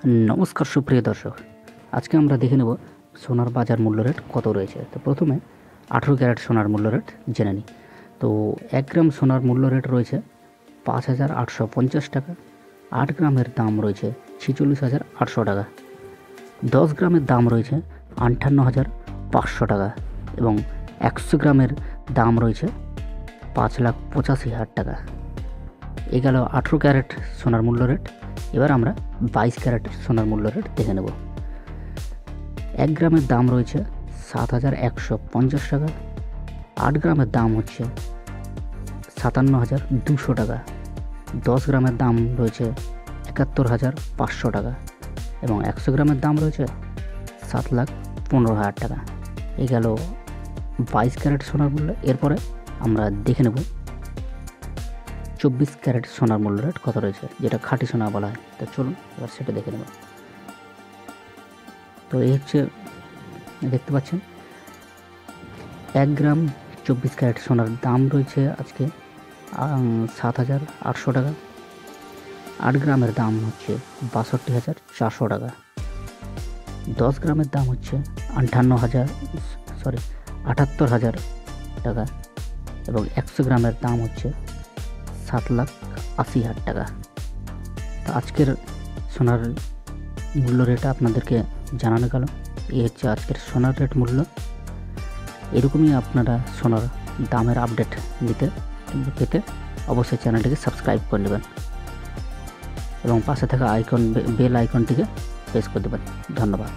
নমস্কার সুপ্রিয় দর্শক, আজকে আমরা দেখে নেব সোনার বাজার মূল্য রেট কত রয়েছে। তো প্রথমে 18 ক্যারেট সোনার মূল্য রেট জেনে নিই। তো 1 গ্রাম সোনার মূল্য রেট রয়েছে 5,850 টাকা। 8 গ্রামের দাম রয়েছে 46,800 টাকা। 10 গ্রামের দাম রয়েছে 58,500 টাকা এবং 100 গ্রামের দাম রয়েছে 5,85,000 টাকা। এ গেল 18 ক্যারেট সোনার মূল্য রেট। এবার আমরা 22 ক্যারেট সোনার মূল্য রেট দেখে নেব। 1 গ্রামের দাম রয়েছে 7,150 টাকা। 8 গ্রামের দাম হচ্ছে 57,200 টাকা। 10 গ্রামের দাম রয়েছে 71,500 টাকা এবং 100 গ্রামের দাম রয়েছে 7,15,000 টাকা। এই গেল 22 ক্যারেট সোনার মূল্য। এরপরে আমরা দেখে নেব 24 ক্যারেট সোনার মূল্য রেট কত রয়েছে, যেটা খাঁটি সোনা বলা হয়। তো চলুন এবার সেটা দেখে নেব। তো এই হচ্ছে, দেখতে পাচ্ছেন 1 গ্রাম 24 ক্যারেট সোনার দাম রয়েছে আজকে 7,800 টাকা। 8 গ্রামের দাম হচ্ছে 62,400 টাকা। 10 গ্রামের দাম হচ্ছে 78,000 টাকা এবং 100 গ্রামের দাম হচ্ছে 7,80,000 টাকা। তো আজকের সোনার মূল্য রেট আপনাদেরকে জানানো গেল। এই হচ্ছে আজকের সোনার রেট মূল্য। এরকমই আপনারা সোনার দামের আপডেট পেতে অবশ্যই চ্যানেলটিকে সাবস্ক্রাইব করে নেবেন এবং পাশে থাকা বেল আইকনটিকে প্রেস করে দেবেন। ধন্যবাদ।